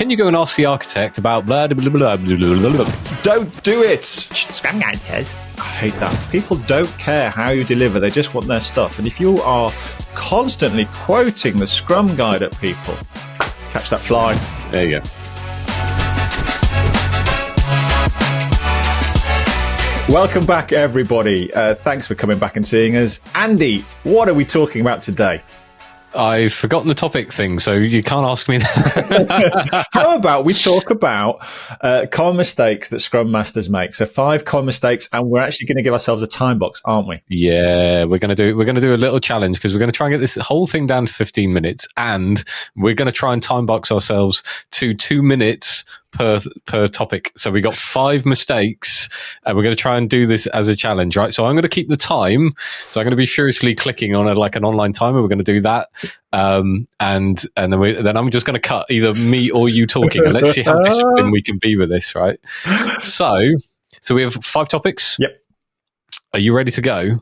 can you go and ask the architect about blah, blah, blah, blah, blah, blah, blah. Don't do it. Scrum Guide says. I hate that. People don't care how you deliver. They just want their stuff. And if you are constantly quoting the Scrum Guide at people, catch that fly. There you go. Welcome back, everybody. Thanks for coming back and seeing us. Andy, what are we talking about today? I've forgotten the topic thing, so you can't ask me that. How about we talk about common mistakes that Scrum Masters make? So 5 common mistakes, and we're actually going to give ourselves a time box, aren't we? Yeah, we're going to do a little challenge because we're going to try and get this whole thing down to 15 minutes, and we're going to try and time box ourselves to 2 minutes per topic. So we got 5 mistakes, and we're going to try and do this as a challenge, right? So I'm going to keep the time. So I'm going to be furiously clicking on an online timer. We're going to do that, and then I'm just going to cut either me or you talking, and let's see how disciplined we can be with this, right? So we have 5 topics. Yep. Are you ready to go?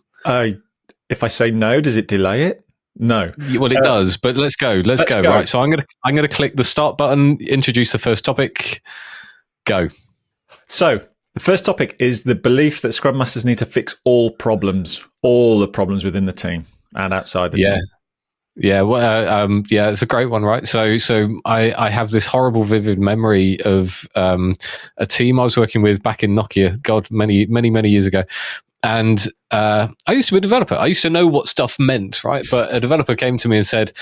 If I say no, does it delay it? No. Well, it does, but let's go. Let's go. Right. So I'm gonna click the start button, introduce the first topic, go. So the first topic is the belief that Scrum Masters need to fix all the problems within the team and outside the team. Yeah, well, it's a great one, right? So I have this horrible, vivid memory of a team I was working with back in Nokia, God, many years ago. And I used to be a developer. I used to know what stuff meant, right? But a developer came to me and said,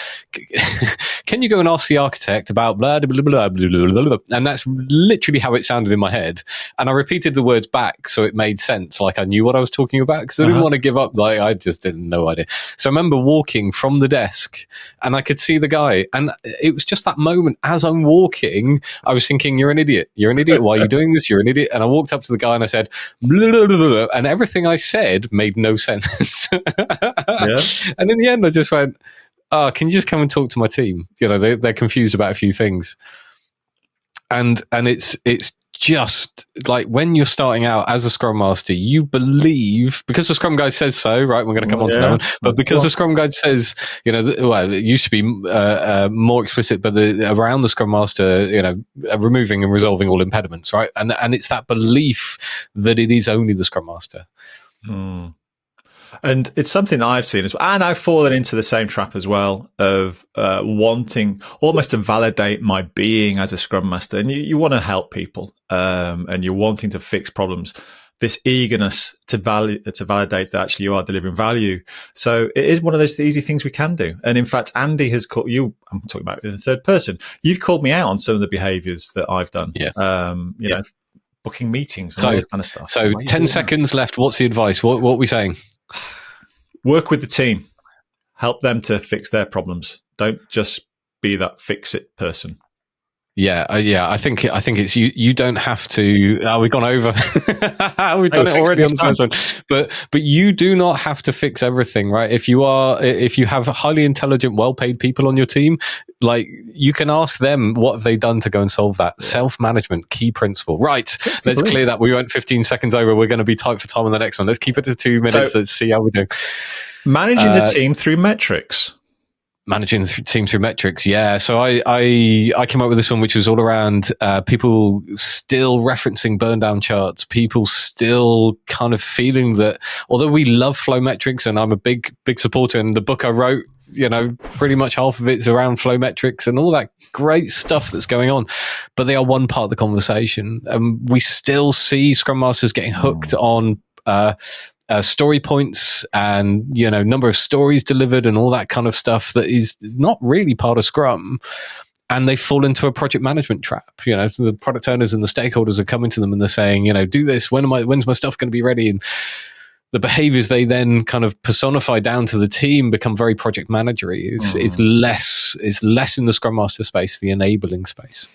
can you go and ask the architect about blah, blah, blah, blah, blah, blah, blah. And that's literally how it sounded in my head. And I repeated the words back so it made sense, like I knew what I was talking about, because I didn't want to give up. Like I just didn't know idea. So I remember walking from the desk and I could see the guy. And it was just that moment as I'm walking, I was thinking, you're an idiot. You're an idiot. Why are you doing this? You're an idiot. And I walked up to the guy and I said, blah, blah, blah, blah, and everything I said made no sense. And in the end, I just went, can you just come and talk to my team? You know, they're confused about a few things. And it's just like when you're starting out as a Scrum Master, you believe, because the Scrum Guide says so, right? We're going to come on to that one. But because the Scrum Guide says, you know, it used to be more explicit, but around the Scrum Master, you know, removing and resolving all impediments, right? And it's that belief that it is only the Scrum Master. And it's something I've seen as well. And I've fallen into the same trap as well of wanting almost to validate my being as a Scrum Master. And you want to help people and you're wanting to fix problems. This eagerness to validate that actually you are delivering value. So it is one of those easy things we can do. And in fact, Andy has called you, I'm talking about it in the third person. You've called me out on some of the behaviors that I've done. You know, booking meetings and all that kind of stuff. So 10 seconds left. What's the advice? What are we saying? Work with the team. Help them to fix their problems. Don't just be that fix-it person. Yeah. I think it's you. You don't have to. We've gone over. We've done it already on the first one. But you do not have to fix everything, right? If you have highly intelligent, well-paid people on your team, like you can ask them what have they done to go and solve that. Self-management, key principle. Right. Let's clear that. We went 15 seconds over. We're going to be tight for time on the next one. Let's keep it to 2 minutes. Let's see how we do. Managing the team through metrics. Managing the team through metrics, yeah. So I came up with this one, which was all around people still referencing burn down charts, people still kind of feeling that although we love flow metrics, and I'm a big supporter, and the book I wrote, you know, pretty much half of it's around flow metrics and all that great stuff that's going on, but they are one part of the conversation. And we still see Scrum Masters getting hooked on story points and, you know, number of stories delivered and all that kind of stuff that is not really part of Scrum. And they fall into a project management trap. You know, so the product owners and the stakeholders are coming to them and they're saying, you know, do this. When's my stuff going to be ready? And the behaviors they then kind of personify down to the team become very project managery. It's less in the Scrum Master space, the enabling space.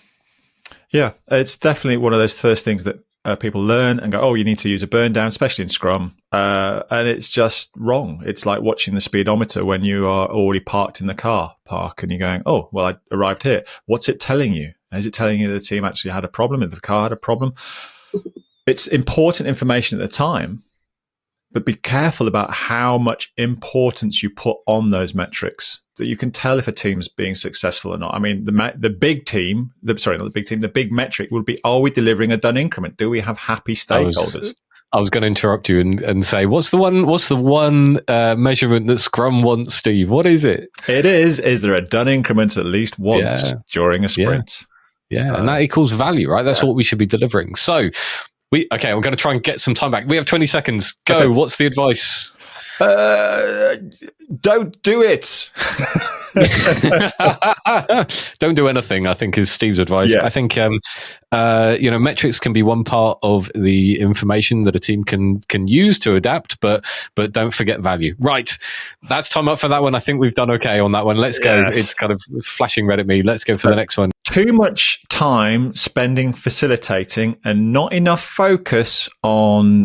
Yeah, it's definitely one of those first things that people learn and go, oh, you need to use a burn down, especially in Scrum. And it's just wrong. It's like watching the speedometer when you are already parked in the car park and you're going, oh, well, I arrived here. What's it telling you? Is it telling you the team actually had a problem? If the car had a problem? It's important information at the time, but be careful about how much importance you put on those metrics. that you can tell if a team's being successful or not. I mean, the big metric will be: are we delivering a done increment? Do we have happy stakeholders? I was going to interrupt you and say, what's the one measurement that Scrum wants, Steve? What is it? It is there a done increment at least once during a sprint? Yeah, so, and that equals value, right? That's what we should be delivering. So, I'm going to try and get some time back. We have 20 seconds. Go. Okay. What's the advice? Don't do it. Don't do anything, I think, is Steve's advice. Yes. I think metrics can be one part of the information that a team can use to adapt, but don't forget value. Right, that's time up for that one. I think we've done okay on that one. Let's go. Yes. It's kind of flashing red at me. Let's go for the next one. Too much time spending facilitating and not enough focus on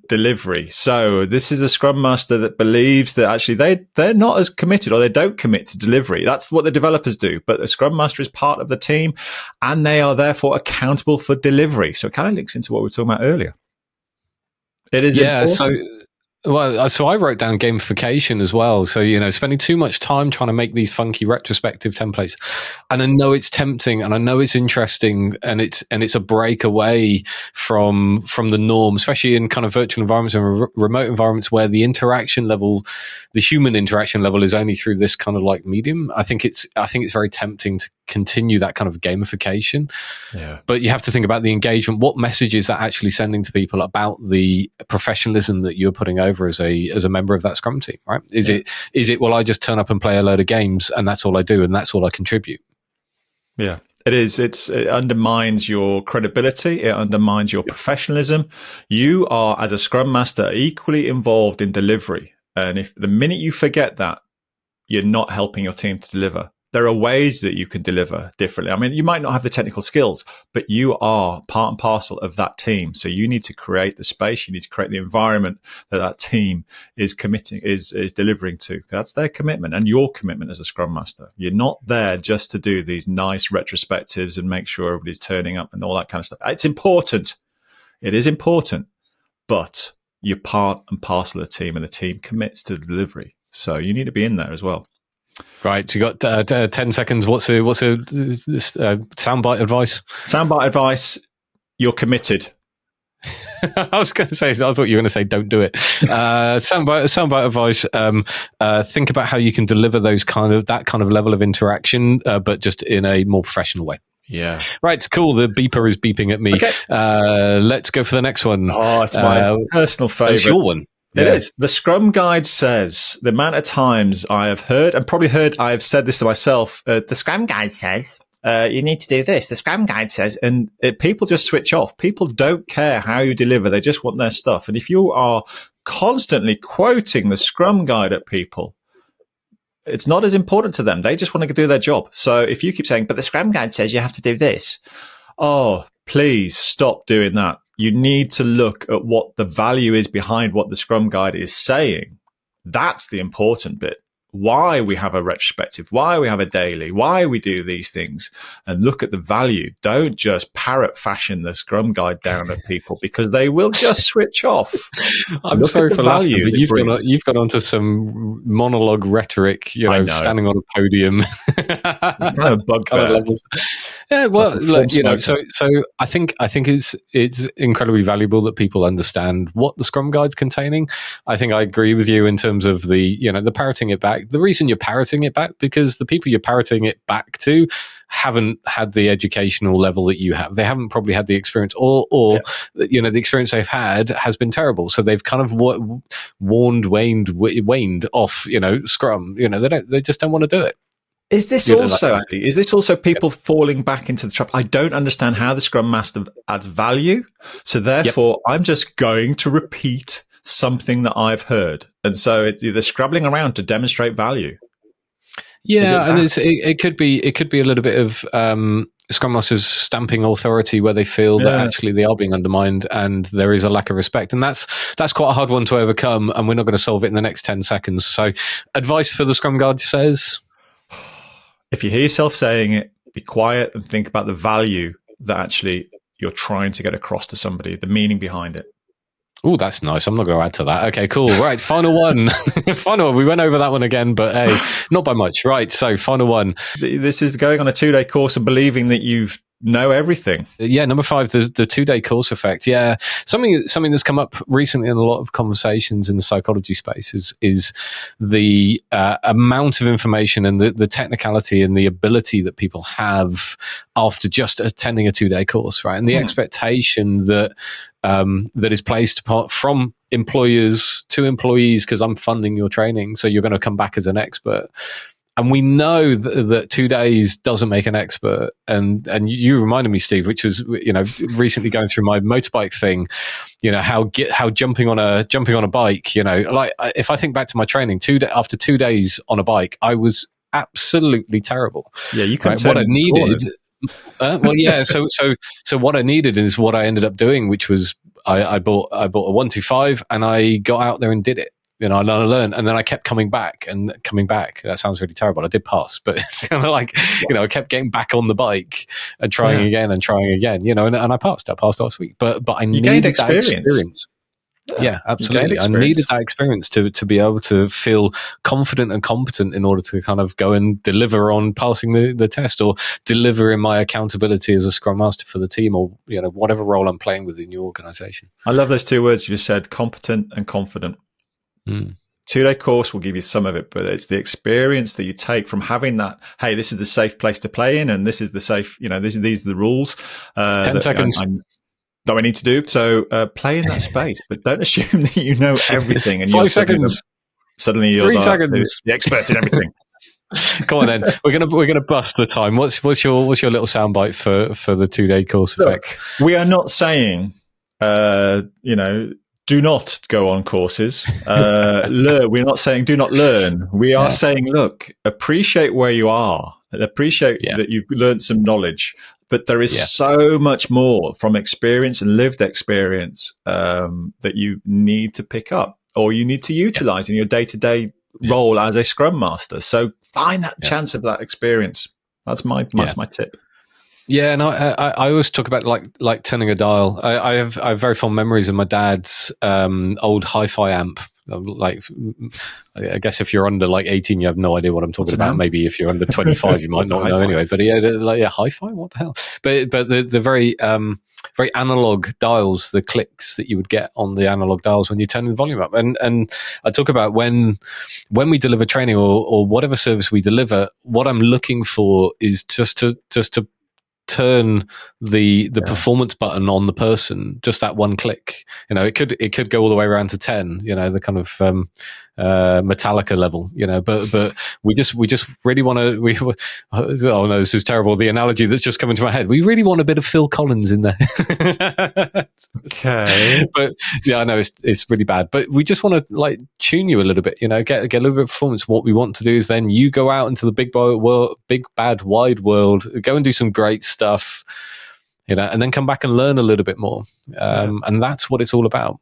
delivery. So this is a Scrum Master that believes that actually they're not as committed, or they don't commit to delivery. That's what the developers do. But the Scrum Master is part of the team, and they are therefore accountable for delivery. So it kind of links into what we were talking about earlier. It is important. So I wrote down gamification as well. So, spending too much time trying to make these funky retrospective templates. And I know it's tempting and I know it's interesting, and it's a break away from the norm, especially in kind of virtual environments and remote environments where the interaction level, the human interaction level, is only through this kind of like medium. I think it's very tempting to continue that kind of gamification. Yeah. But you have to think about the engagement. What message is that actually sending to people about the professionalism that you're putting over as a member of that Scrum team, right? Is it, well, I just turn up and play a load of games and that's all I do and that's all I contribute? Yeah, it is. It undermines your credibility. It undermines your professionalism. You are, as a Scrum Master, equally involved in delivery. And if the minute you forget that, you're not helping your team to deliver. There are ways that you can deliver differently. I mean, you might not have the technical skills, but you are part and parcel of that team. So you need to create the space. You need to create the environment that team is delivering to. That's their commitment and your commitment as a Scrum Master. You're not there just to do these nice retrospectives and make sure everybody's turning up and all that kind of stuff. It's important. It is important, but you're part and parcel of the team, and the team commits to the delivery. So you need to be in there as well. Right, you got 10 seconds. What's a soundbite advice? Soundbite advice: you're committed. I was going to say, I thought you were going to say, don't do it. Soundbite advice: think about how you can deliver that kind of level of interaction, but just in a more professional way. Yeah. Right, cool. The beeper is beeping at me. Okay. Let's go for the next one. Oh, it's my personal favorite. It's your one. It is. The Scrum Guide says, the amount of times I have heard, and probably heard I have said this to myself, the Scrum Guide says, you need to do this. The Scrum Guide says, and people just switch off. People don't care how you deliver. They just want their stuff. And if you are constantly quoting the Scrum Guide at people, it's not as important to them. They just want to do their job. So if you keep saying, but the Scrum Guide says you have to do this. Oh, please stop doing that. You need to look at what the value is behind what the Scrum Guide is saying. That's the important bit. Why we have a retrospective, why we have a daily, why we do these things, and look at the value. Don't just parrot fashion the Scrum Guide down at people, because they will just switch off. I'm sorry for laughing, but you've gone onto some monologue rhetoric, standing on a podium. Kind of bugbear. Yeah, well, look, so I think it's incredibly valuable that people understand what the Scrum Guide's containing. I think I agree with you in terms of the parroting it back. The reason you're parroting it back, because the people you're parroting it back to haven't had the educational level that you have. They haven't probably had the experience, or the experience they've had has been terrible. So they've kind of waned off, Scrum. They just don't want to do it. Is this Andy? Is this also people falling back into the trap? I don't understand how the Scrum Master adds value, so therefore I'm just going to repeat something that I've heard, and so they're scrabbling around to demonstrate value. Yeah, and it could be a little bit of Scrum Masters stamping authority where they feel that actually they are being undermined and there is a lack of respect, and that's quite a hard one to overcome. And we're not going to solve it in the next 10 seconds. So, advice for the Scrum Guide says: if you hear yourself saying it, be quiet and think about the value that actually you're trying to get across to somebody, the meaning behind it. Oh, that's nice. I'm not going to add to that. Okay, cool. Right, final one. Final one. We went over that one again, but hey, not by much. Right, so final one. This is going on a 2-day course and believing that you know everything. Yeah, number 5, the 2-day course effect. Yeah, something that's come up recently in a lot of conversations in the psychology space is the amount of information and the technicality and the ability that people have after just attending a 2-day course, right? And the expectation that that is placed from employers to employees, because I'm funding your training, so you're going to come back as an expert. And we know that 2 days doesn't make an expert. And you reminded me, Steve, which was, recently going through my motorbike thing, how jumping on a bike, like if I think back to my training, after 2 days on a bike, I was absolutely terrible. Yeah, you can. Right? What I needed. Well, yeah. So what I needed is what I ended up doing, which was I bought a 125 and I got out there and did it. I learned, and then I kept coming back. That sounds really terrible. I did pass, but it's kind of like, I kept getting back on the bike and trying again, and I passed. I passed last week, but I needed that experience. Yeah, absolutely. I needed that experience to be able to feel confident and competent in order to kind of go and deliver on passing the test, or deliver in my accountability as a Scrum Master for the team, or whatever role I'm playing within your organization. I love those two words you just said: competent and confident. 2-day course will give you some of it, but it's the experience that you take from having that. Hey, this is the safe place to play in, and this is the safe. These are the rules. 10 seconds. That we need to do. So play in that space, but don't assume that you know everything. And 5 seconds. Suddenly you're 3 seconds. The expert in everything. Come on, then. We're gonna bust the time. What's your little soundbite for the 2-day course effect? Look, we are not saying, do not go on courses. Learn. We're not saying do not learn. We are saying, look, appreciate where you are. Appreciate that you've learned some knowledge. But there is so much more from experience and lived experience that you need to pick up, or you need to utilize in your day-to-day role as a Scrum Master. So find that chance of that experience. That's my tip. Yeah, and I always talk about like turning a dial. I have very fond memories of my dad's old hi-fi amp. Like, I guess if you're under like 18, you have no idea what I'm talking about. Maybe if you're under 25, you might not know anyway. But hi-fi, what the hell? But the very very analog dials, the clicks that you would get on the analog dials when you turn the volume up. And I talk about when we deliver training or whatever service we deliver, what I'm looking for is just to turn the performance button on the person, just that one click. It could go all the way around to 10, the kind of Metallica level, but we just really want to, oh no, this is terrible, the analogy that's just coming to my head, we really want a bit of Phil Collins in there. Okay. But yeah, I know it's really bad, but we just want to like tune you a little bit, get a little bit of performance. What we want to do is then you go out into the big bad wide world, go and do some great stuff, and then come back and learn a little bit more. And that's what it's all about.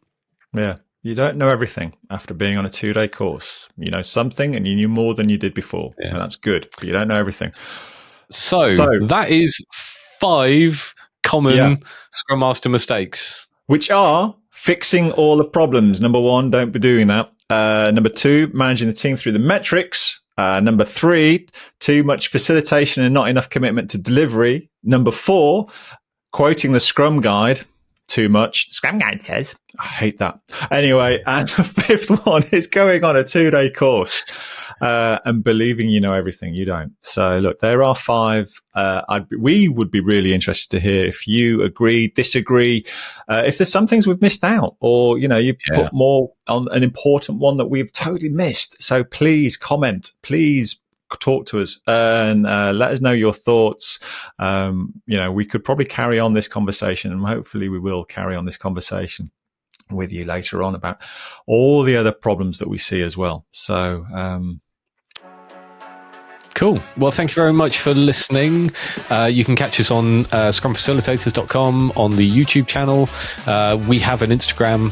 Yeah. You don't know everything after being on a 2-day course. You know something, and you knew more than you did before. Yeah. And that's good, but you don't know everything. So that is 5 common Scrum Master mistakes. Which are fixing all the problems. Number 1, don't be doing that. Number 2, managing the team through the metrics. Number 3, too much facilitation and not enough commitment to delivery. Number 4, quoting the Scrum Guide too much. The Scrum Guide says. I hate that. Anyway, and the 5th one is going on a 2-day course and believing you know everything. You don't. So look, there are 5. We would be really interested to hear if you agree, disagree, if there's some things we've missed out, or you put more on an important one that we've totally missed. So please comment. Please talk to us and let us know your thoughts. We could probably carry on this conversation, and hopefully we will carry on this conversation with you later on about all the other problems that we see as well. So cool. Well, thank you very much for listening. You can catch us on scrumfacilitators.com, on the YouTube channel. We have an Instagram.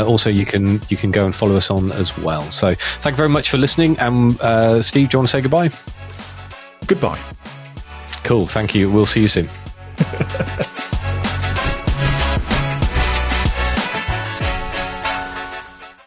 Also, you can go and follow us on as well. So thank you very much for listening. And Steve, do you want to say goodbye? Goodbye. Cool. Thank you. We'll see you soon.